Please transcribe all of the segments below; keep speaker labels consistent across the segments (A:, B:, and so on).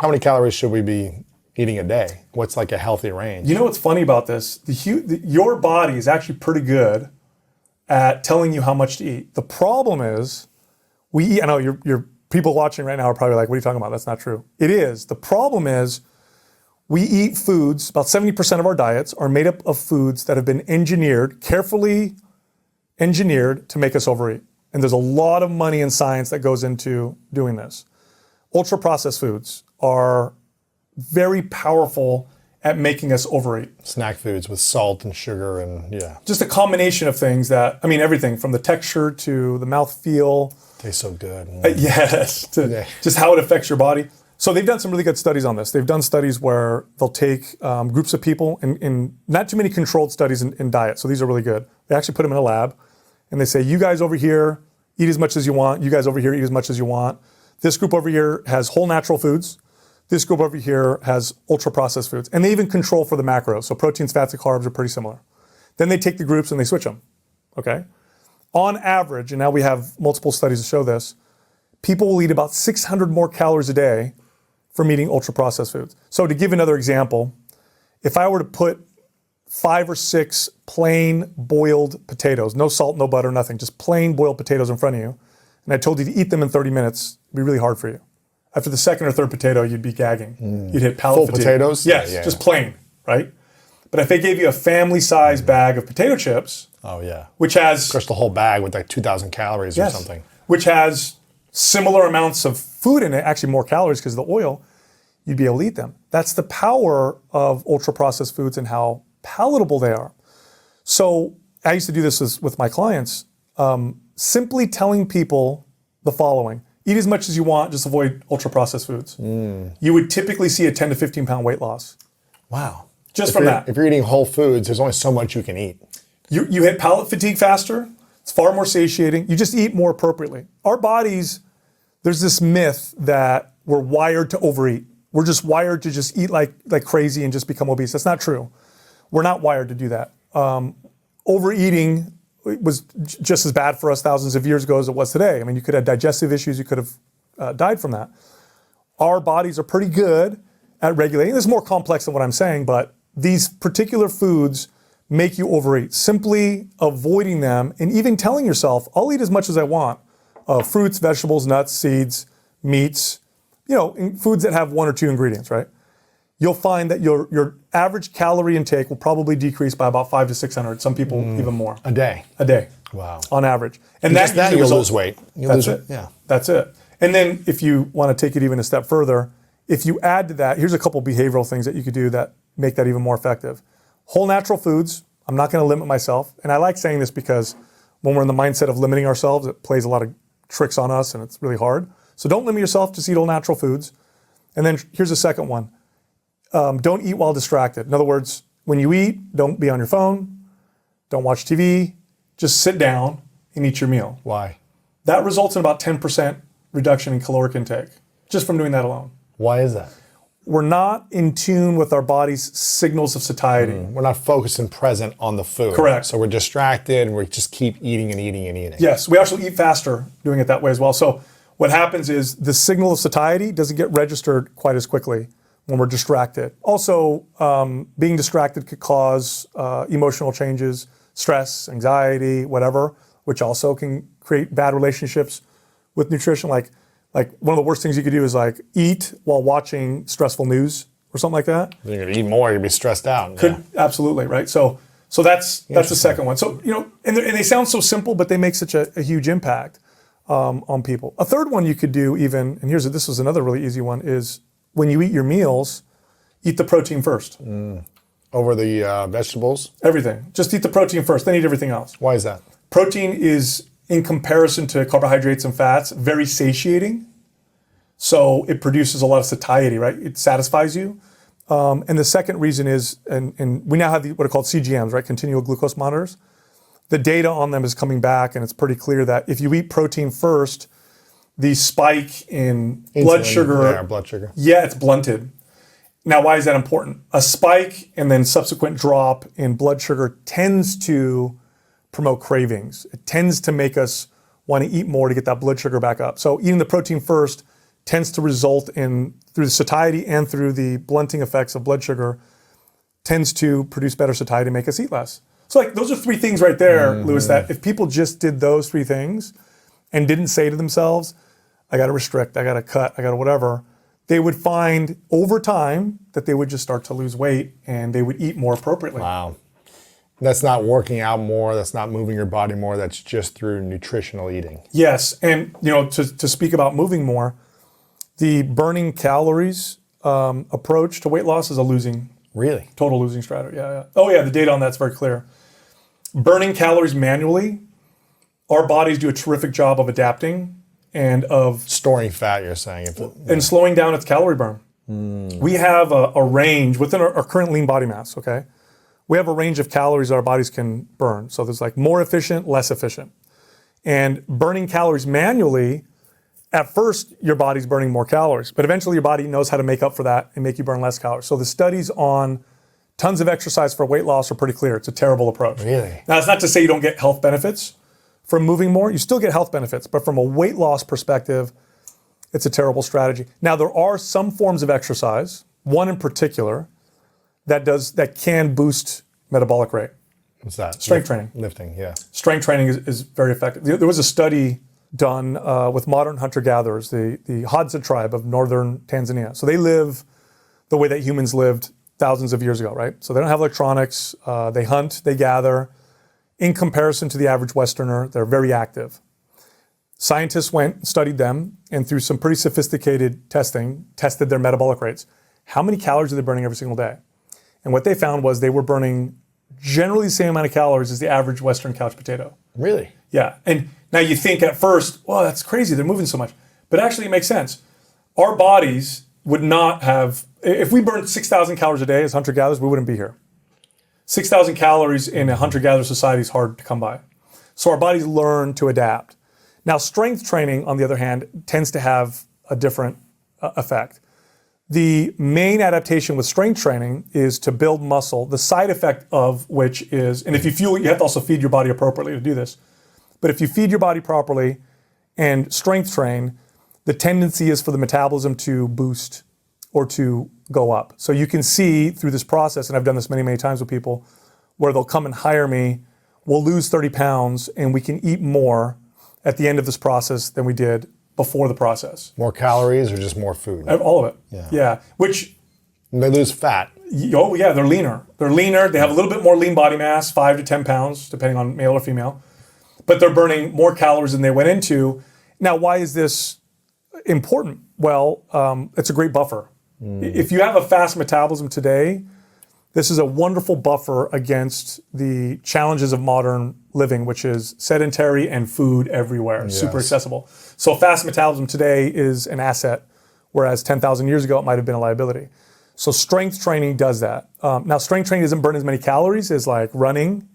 A: How many calories should we be eating a day? What's like a healthy range?
B: You know what's funny about this? Your body is actually pretty good at telling you how much to eat. The problem is, we eat. I know your people watching right now are probably like, "What are you talking about? That's not true." It is. The problem is, we eat foods. About 70% of our diets are made up of foods that have been carefully engineered to make us overeat. And there's a lot of money and science that goes into doing this. Ultra processed foods are very powerful at making us overeat.
A: Snack foods with salt and sugar and
B: Just a combination of things that, I mean, everything from the texture to the mouthfeel.
A: Tastes so good.
B: Yes, just how it affects your body. So they've done some really good studies on this. They've done studies where they'll take groups of people in not too many controlled studies in diet. So these are really good. They actually put them in a lab and they say, you guys over here eat as much as you want. You guys over here eat as much as you want. This group over here has whole natural foods. This group over here has ultra-processed foods. And they even control for the macros. So proteins, fats, and carbs are pretty similar. Then they take the groups and they switch them, okay? On average, and now we have multiple studies to show this, people will eat about 600 more calories a day from eating ultra-processed foods. So to give another example, if I were to put 5 or 6 plain boiled potatoes, no salt, no butter, nothing, just plain boiled potatoes in front of you, and I told you to eat them in 30 minutes, it'd be really hard for you. After the second or third potato, you'd be gagging. You'd hit palate fatigue.
A: Full potatoes?
B: Yes, just plain, right? But if they gave you a family-sized bag of potato chips, which has...
A: Of course, the whole bag with like 2,000 calories or something.
B: Which has similar amounts of food in it, actually more calories because of the oil, you'd be able to eat them. That's the power of ultra-processed foods and how palatable they are. So I used to do this with my clients, simply telling people the following. Eat as much as you want, just avoid ultra-processed foods. You would typically see a 10 to 15 pound weight loss.
A: Wow.
B: Just from that.
A: If you're eating whole foods, there's only so much you can eat.
B: You hit palate fatigue faster. It's far more satiating. You just eat more appropriately. Our bodies, there's this myth that we're wired to overeat. We're just wired to just eat like crazy and just become obese. That's not true. We're not wired to do that. Overeating was just as bad for us thousands of years ago as it was today. I mean, you could have digestive issues. You could have died from that. Our bodies are pretty good at regulating. This is more complex than what I'm saying, but these particular foods make you overeat. Simply avoiding them and even telling yourself, I'll eat as much as I want. Fruits, vegetables, nuts, seeds, meats, foods that have 1 or 2 ingredients, right? You'll find that your average calorie intake will probably decrease by about 500 to 600. Some people even more.
A: A day.
B: Wow. On average.
A: And just that you'll lose weight.
B: That's it. Yeah. That's it. And then if you want to take it even a step further, if you add to that, here's a couple behavioral things that you could do that make that even more effective. Whole natural foods. I'm not going to limit myself. And I like saying this because when we're in the mindset of limiting ourselves, it plays a lot of tricks on us and it's really hard. So don't limit yourself, just eat all natural foods. And then here's the second one. Don't eat while distracted. In other words, when you eat, don't be on your phone, don't watch TV, just sit down and eat your meal.
A: Why?
B: That results in about 10% reduction in caloric intake, just from doing that alone.
A: Why is that?
B: We're not in tune with our body's signals of satiety.
A: We're not focused and present on the food.
B: Correct.
A: So we're distracted and we just keep eating and eating and eating.
B: Yes, we actually eat faster doing it that way as well. So what happens is the signal of satiety doesn't get registered quite as quickly when we're distracted. Also, being distracted could cause emotional changes, stress, anxiety, whatever, which also can create bad relationships with nutrition. Like one of the worst things you could do is like eat while watching stressful news or something like that.
A: You're gonna eat more, you'll be stressed out.
B: Absolutely, right? So that's the second one. So, and they sound so simple, but they make such a huge impact on people. A third one you could do even, and this was another really easy one, is when you eat your meals, eat the protein first.
A: Over the vegetables?
B: Everything. Just eat the protein first, then eat everything else.
A: Why is that?
B: Protein is, in comparison to carbohydrates and fats, very satiating. So it produces a lot of satiety, right? It satisfies you. And the second reason is, and we now have what are called CGMs, right? Continual glucose monitors. The data on them is coming back, and it's pretty clear that if you eat protein first, the spike in blood sugar, it's blunted. Now, why is that important? A spike and then subsequent drop in blood sugar tends to promote cravings. It tends to make us want to eat more to get that blood sugar back up. So eating the protein first tends to result in, through the satiety and through the blunting effects of blood sugar, tends to produce better satiety, make us eat less. So like those are 3 things right there, Lewis, that if people just did those 3 things and didn't say to themselves, I got to restrict, I got to cut, I got to whatever, they would find over time that they would just start to lose weight and they would eat more appropriately.
A: Wow. That's not working out more. That's not moving your body more. That's just through nutritional eating.
B: Yes, and to speak about moving more, the burning calories approach to weight loss is a total losing strategy. Yeah. Oh yeah, the data on that's very clear. Burning calories manually, our bodies do a terrific job of adapting and of
A: storing fat, you're saying.
B: And slowing down its calorie burn. We have a range within our current lean body mass, okay? We have a range of calories our bodies can burn. So there's like more efficient, less efficient. And burning calories manually, at first your body's burning more calories, but eventually your body knows how to make up for that and make you burn less calories. So the studies on tons of exercise for weight loss are pretty clear. It's a terrible approach.
A: Really?
B: Now, it's not to say you don't get health benefits from moving more. You still get health benefits, but from a weight loss perspective, it's a terrible strategy. Now, there are some forms of exercise, one in particular, that can boost metabolic rate.
A: What's that?
B: Strength training.
A: Lifting, yeah.
B: Strength training is very effective. There was a study done with modern hunter-gatherers, the Hadza tribe of northern Tanzania. So they live the way that humans lived thousands of years ago, right? So they don't have electronics, they hunt, they gather. In comparison to the average Westerner, they're very active. Scientists went and studied them, and through some pretty sophisticated testing, tested their metabolic rates. How many calories are they burning every single day? And what they found was they were burning generally the same amount of calories as the average Western couch potato.
A: Really?
B: Yeah. And now you think at first, well, that's crazy, they're moving so much. But actually it makes sense. Our bodies would not have, if we burned 6,000 calories a day as hunter-gatherers, we wouldn't be here. 6,000 calories in a hunter-gatherer society is hard to come by. So our bodies learn to adapt. Now, strength training, on the other hand, tends to have a different effect. The main adaptation with strength training is to build muscle, the side effect of which is, and if you fuel it, you have to also feed your body appropriately to do this. But if you feed your body properly and strength train, the tendency is for the metabolism to boost or to go up. So you can see through this process, and I've done this many, many times with people, where they'll come and hire me, we'll lose 30 pounds, and we can eat more at the end of this process than we did before the process.
A: More calories or just more food?
B: All of it. Yeah. Which...
A: And they lose fat.
B: Oh yeah, they're leaner. They have a little bit more lean body mass, 5 to 10 pounds, depending on male or female. But they're burning more calories than they went into. Now, why is this important? Well, it's a great buffer. If you have a fast metabolism today, this is a wonderful buffer against the challenges of modern living, which is sedentary and food everywhere, super accessible. So fast metabolism today is an asset, whereas 10,000 years ago, it might have been a liability. So strength training does that. Now, strength training doesn't burn as many calories as like running,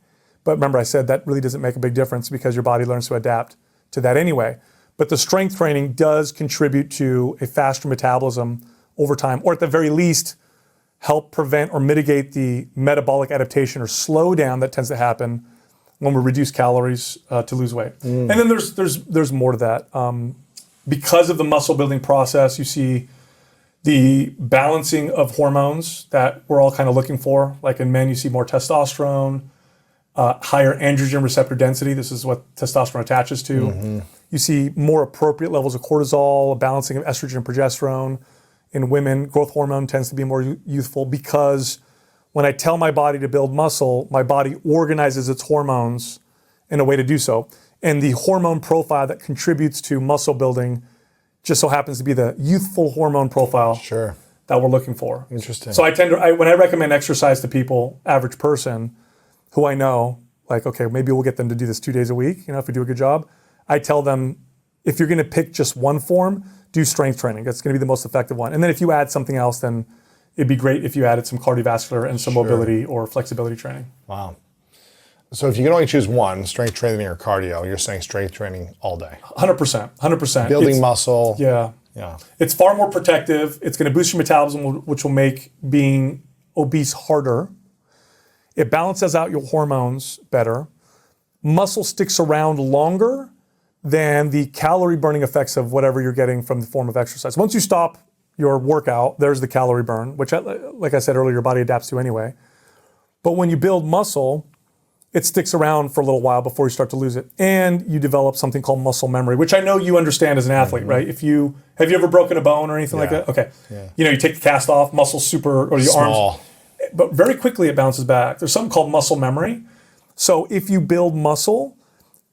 B: but remember I said that really doesn't make a big difference because your body learns to adapt to that anyway. But the strength training does contribute to a faster metabolism over time, or at the very least, help prevent or mitigate the metabolic adaptation or slowdown that tends to happen when we reduce calories to lose weight. And then there's more to that. Because of the muscle building process, you see the balancing of hormones that we're all kind of looking for. Like in men, you see more testosterone, higher androgen receptor density. This is what testosterone attaches to. You see more appropriate levels of cortisol, a balancing of estrogen and progesterone. In women, growth hormone tends to be more youthful because when I tell my body to build muscle, my body organizes its hormones in a way to do so. And the hormone profile that contributes to muscle building just so happens to be the youthful hormone profile that we're looking for.
A: Interesting.
B: So when I recommend exercise to people, average person, who I know, like, okay, maybe we'll get them to do this 2 days a week, if we do a good job, I tell them, if you're gonna pick just one form, do strength training. That's going to be the most effective one. And then if you add something else, then it'd be great if you added some cardiovascular and some mobility or flexibility training.
A: Wow. So if you can only choose one, strength training or cardio, you're saying strength training all day.
B: 100%.
A: Building muscle.
B: Yeah. It's far more protective. It's going to boost your metabolism, which will make being obese harder. It balances out your hormones better. Muscle sticks around longer than the calorie burning effects of whatever you're getting from the form of exercise. Once you stop your workout, there's the calorie burn, which, like I said earlier, your body adapts to anyway. But when you build muscle, it sticks around for a little while before you start to lose it. And you develop something called muscle memory, which I know you understand as an athlete, right? Have you ever broken a bone or anything like that? Okay.
A: Yeah.
B: You take the cast off, muscle super, or your
A: Small.
B: arms. But very quickly it bounces back. There's something called muscle memory. So if you build muscle,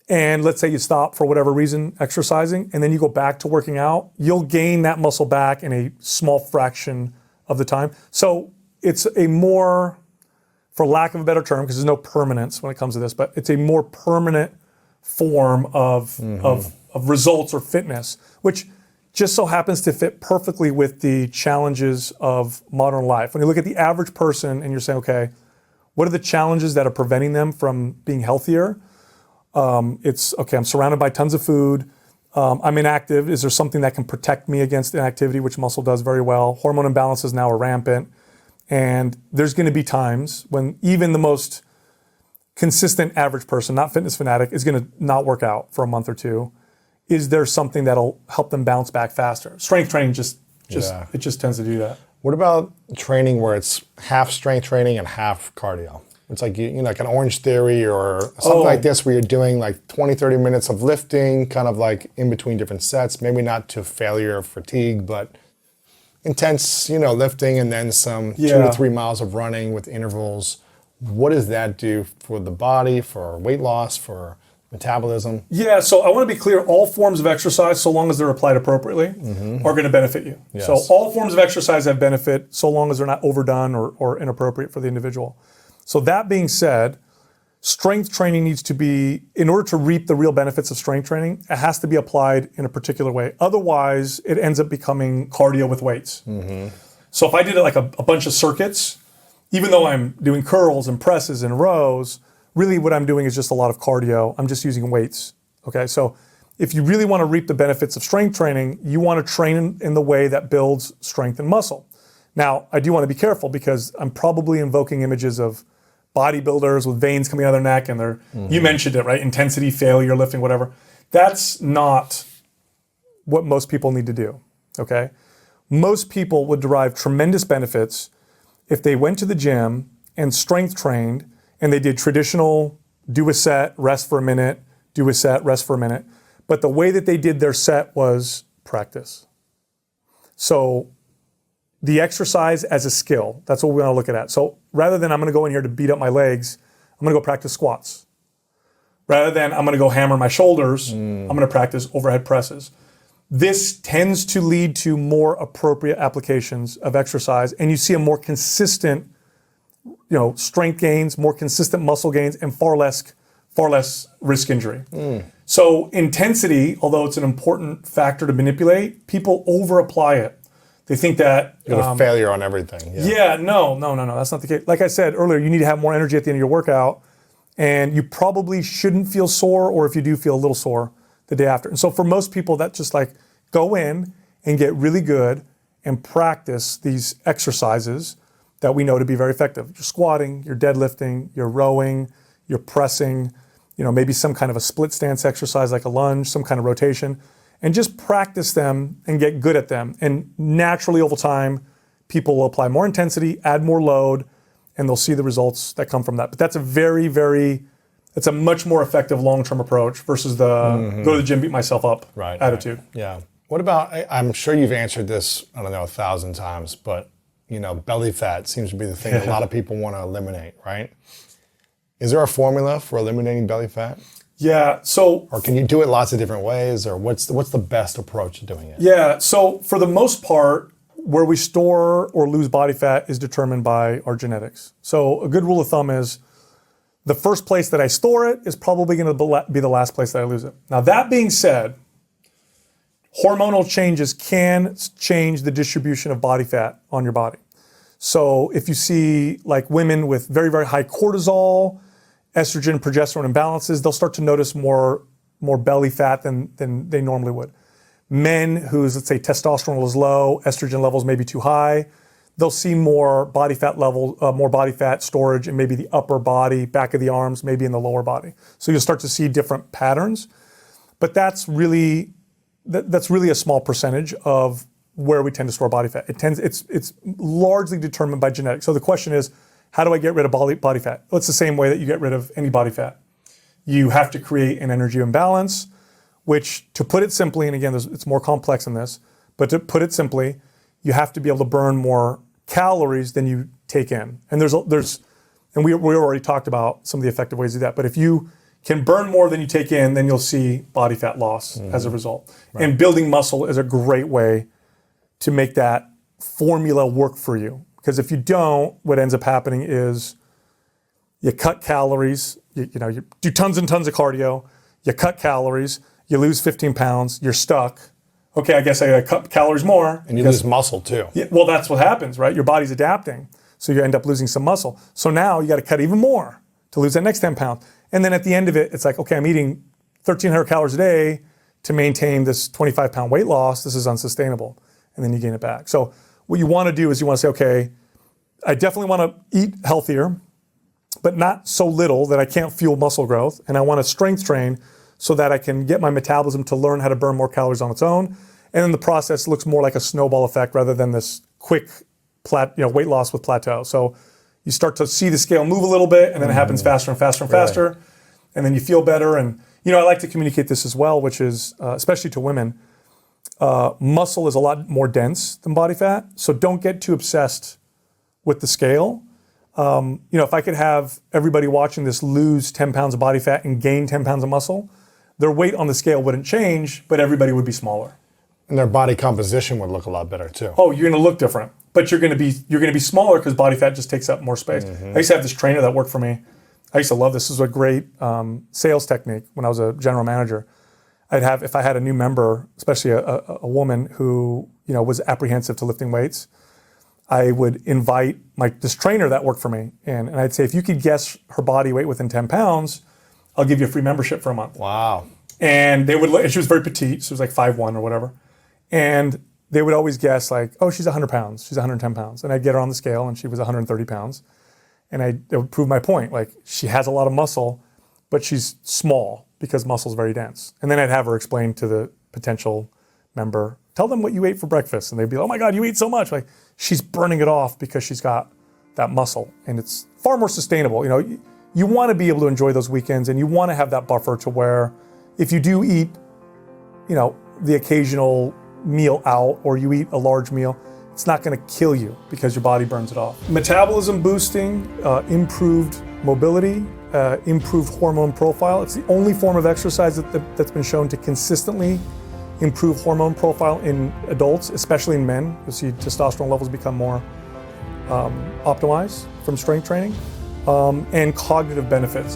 B: and let's say you stop for whatever reason exercising, and then you go back to working out, you'll gain that muscle back in a small fraction of the time. So it's a more, for lack of a better term, because there's no permanence when it comes to this, but it's a more permanent form of results or fitness, which just so happens to fit perfectly with the challenges of modern life. When you look at the average person and you're saying, okay, what are the challenges that are preventing them from being healthier? It's, okay, I'm surrounded by tons of food. I'm inactive. Is there something that can protect me against inactivity, which muscle does very well? Hormone imbalances now are rampant. And there's going to be times when even the most consistent average person, not fitness fanatic, is going to not work out for a month or two. Is there something that'll help them bounce back faster? Strength training it just tends to do that.
A: What about training where it's half strength training and half cardio? It's like, like an Orange Theory or something like this where you're doing like 20, 30 minutes of lifting, kind of like in between different sets, maybe not to failure or fatigue, but intense, lifting and then some 2 to 3 miles of running with intervals. What does that do for the body, for weight loss, for metabolism? Yeah,
B: so I want to be clear, all forms of exercise, so long as they're applied appropriately, are going to benefit you. Yes. So all forms of exercise have benefit so long as they're not overdone or inappropriate for the individual. So that being said, strength training needs to be, in order to reap the real benefits of strength training, it has to be applied in a particular way. Otherwise, it ends up becoming cardio with weights. So if I did it like a bunch of circuits, even though I'm doing curls and presses and rows, really what I'm doing is just a lot of cardio. I'm just using weights, okay? So if you really want to reap the benefits of strength training, you want to train in the way that builds strength and muscle. Now, I do want to be careful because I'm probably invoking images of bodybuilders with veins coming out of their neck and they're, you mentioned it, right? Intensity, failure, lifting, whatever. That's not what most people need to do, okay? Most people would derive tremendous benefits if they went to the gym and strength trained and they did traditional do a set, rest for a minute, do a set, rest for a minute. But the way that they did their set was practice. So the exercise as a skill, that's what we're going to look at. So rather than I'm going to go in here to beat up my legs, I'm going to go practice squats. Rather than I'm going to go hammer my shoulders, I'm going to practice overhead presses. This tends to lead to more appropriate applications of exercise, and you see a more consistent, strength gains, more consistent muscle gains, and far less risk injury. So intensity, although it's an important factor to manipulate, people over-apply it. They think that
A: you have a failure on everything.
B: No, that's not the case. Like I said earlier, you need to have more energy at the end of your workout, and you probably shouldn't feel sore, or if you do feel a little sore, the day after. And so for most people, that's just like go in and get really good and practice these exercises that we know to be very effective. You're squatting, you're deadlifting, you're rowing, you're pressing, maybe some kind of a split stance exercise like a lunge, some kind of rotation, and just practice them and get good at them. And naturally over time, people will apply more intensity, add more load, and they'll see the results that come from that. But that's it's a much more effective long-term approach versus the go to the gym, beat myself up attitude.
A: Right. Yeah. What about, I'm sure you've answered this, 1,000 times, but belly fat seems to be the thing that a lot of people want to eliminate, right? Is there a formula for eliminating belly fat?
B: Yeah,
A: or can you do it lots of different ways, or what's the best approach to doing it?
B: Yeah, so for the most part, where we store or lose body fat is determined by our genetics. So a good rule of thumb is the first place that I store it is probably going to be the last place that I lose it. Now that being said, hormonal changes can change the distribution of body fat on your body. So if you see like women with very, very high cortisol, estrogen, progesterone imbalances, they'll start to notice more belly fat than they normally would. Men whose, let's say, testosterone is low, estrogen levels may be too high, they'll see more body fat storage in maybe the upper body, back of the arms, maybe in the lower body. So you'll start to see different patterns. But that's really a small percentage of where we tend to store body fat. It's largely determined by genetics. So the question is, how do I get rid of body fat? Well, it's the same way that you get rid of any body fat. You have to create an energy imbalance, which, to put it simply, and again, it's more complex than this, but to put it simply, you have to be able to burn more calories than you take in. And we already talked about some of the effective ways to do that. But if you can burn more than you take in, then you'll see body fat loss as a result. Right. And building muscle is a great way to make that formula work for you. Because if you don't, what ends up happening is you cut calories, you do tons and tons of cardio, you cut calories, you lose 15 pounds, you're stuck. Okay, I guess I gotta cut calories more.
A: And you lose muscle too.
B: Yeah, well, that's what happens, right? Your body's adapting. So you end up losing some muscle. So now you gotta cut even more to lose that next 10 pounds. And then at the end of it, it's like, okay, I'm eating 1,300 calories a day to maintain this 25-pound weight loss. This is unsustainable. And then you gain it back. So what you want to do is you want to say, okay, I definitely want to eat healthier, but not so little that I can't fuel muscle growth. And I want to strength train so that I can get my metabolism to learn how to burn more calories on its own. And then the process looks more like a snowball effect rather than this quick weight loss with plateau. So you start to see the scale move a little bit, and then it happens faster and faster and faster. Right. And then you feel better. And I like to communicate this as well, which is, especially to women, muscle is a lot more dense than body fat. So don't get too obsessed with the scale. If I could have everybody watching this lose 10 pounds of body fat and gain 10 pounds of muscle, their weight on the scale wouldn't change, but everybody would be smaller.
A: And their body composition would look a lot better too.
B: Oh, you're going to look different, but you're going to be smaller because body fat just takes up more space. I used to have this trainer that worked for me. I used to love this. This was a great sales technique when I was a general manager. If I had a new member, especially a woman who was apprehensive to lifting weights, I would invite this trainer that worked for me in, and I'd say, if you could guess her body weight within 10 pounds, I'll give you a free membership for a month.
A: Wow.
B: And and she was very petite. She was like 5'1" or whatever. And they would always guess oh, she's 100 pounds. She's 110 pounds. And I'd get her on the scale and she was 130 pounds. And it would prove my point. She has a lot of muscle, but she's small because muscle is very dense. And then I'd have her explain to the potential member, tell them what you ate for breakfast. And they'd be, oh my God, you eat so much. She's burning it off because she's got that muscle. And it's far more sustainable. You want to be able to enjoy those weekends, and you want to have that buffer to where if you do eat, the occasional meal out, or you eat a large meal, it's not going to kill you because your body burns it off. Metabolism boosting, improved mobility, improved hormone profile. It's the only form of exercise that's been shown to consistently improve hormone profile in adults, especially in men. You'll see testosterone levels become more optimized from strength training, and cognitive benefits.